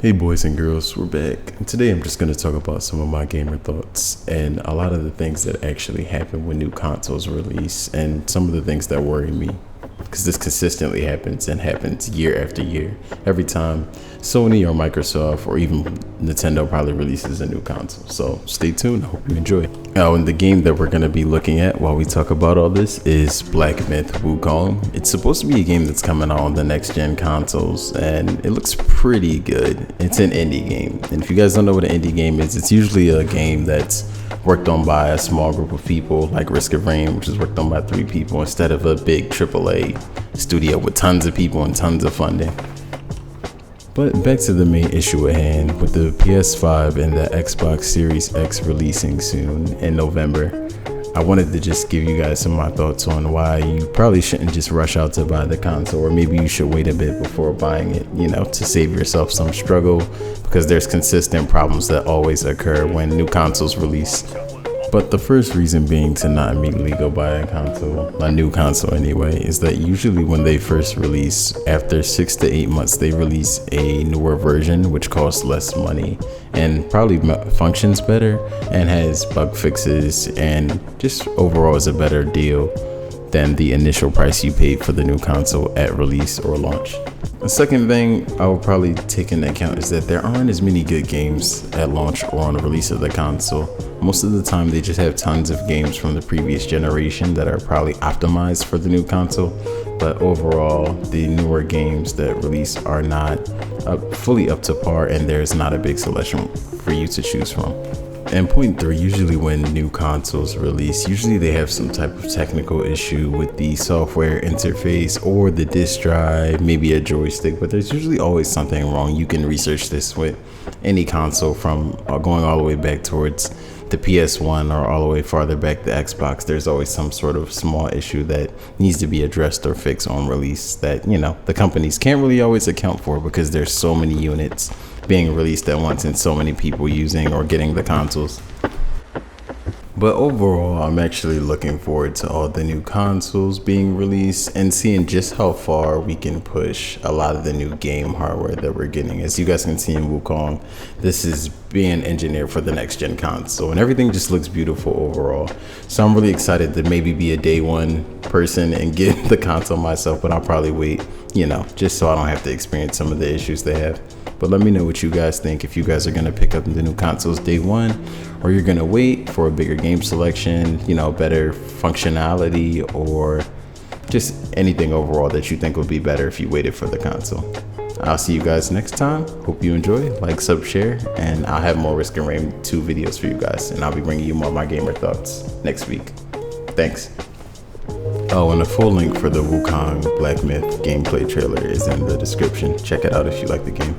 Hey boys and girls, we're back. And today I'm just going to talk about some of my gamer thoughts and a lot of the things that actually happen when new consoles release and some of the things that worry me. Because this consistently happens and happens year after year. Every time Sony or Microsoft or even Nintendo probably releases a new console. So stay tuned. I hope you enjoy. Oh, and the game that we're going to be looking at while we talk about all this is Black Myth: Wukong. It's supposed to be a game that's coming out on the next gen consoles and it looks pretty good. It's an indie game. And if you guys don't know what an indie game is, it's usually a game that's worked on by a small group of people, like Risk of Rain, which is worked on by 3 people instead of a big AAA studio with tons of people and tons of funding. But back to the main issue at hand, with the PS5 and the Xbox Series X releasing soon in November, I wanted to just give you guys some of my thoughts on why you probably shouldn't just rush out to buy the console, or maybe you should wait a bit before buying it, to save yourself some struggle, because there's consistent problems that always occur when new consoles release. But the first reason being to not immediately go buy a new console anyway, is that usually when they first release, after 6 to 8 months, they release a newer version which costs less money and probably functions better and has bug fixes and just overall is a better deal than the initial price you paid for the new console at release or launch. The second thing I will probably take into account is that there aren't as many good games at launch or on the release of the console. Most of the time they just have tons of games from the previous generation that are probably optimized for the new console, but overall the newer games that release are not fully up to par and there's not a big selection for you to choose from. And point 3, usually when new consoles release, usually they have some type of technical issue with the software interface or the disk drive, maybe a joystick, but there's usually always something wrong. You can research this with any console from going all the way back towards the PS1 or all the way farther back to Xbox. There's always some sort of small issue that needs to be addressed or fixed on release that, the companies can't really always account for because there's so many units being released at once and so many people using or getting the consoles. But overall, I'm actually looking forward to all the new consoles being released and seeing just how far we can push a lot of the new game hardware that we're getting. As you guys can see in Wukong, this is being engineered for the next gen console and everything just looks beautiful overall. So I'm really excited to maybe be a day one person and get the console myself, but I'll probably wait, just so I don't have to experience some of the issues they have. But let me know what you guys think, if you guys are going to pick up the new consoles day one, or you're going to wait for a bigger game selection, better functionality, or just anything overall that you think would be better if you waited for the console. I'll see you guys next time. Hope you enjoy. Like, sub, share, and I'll have more Risk of Rain 2 videos for you guys, and I'll be bringing you more of my gamer thoughts next week. Thanks. Oh, and the full link for the Wukong Black Myth gameplay trailer is in the description. Check it out if you like the game.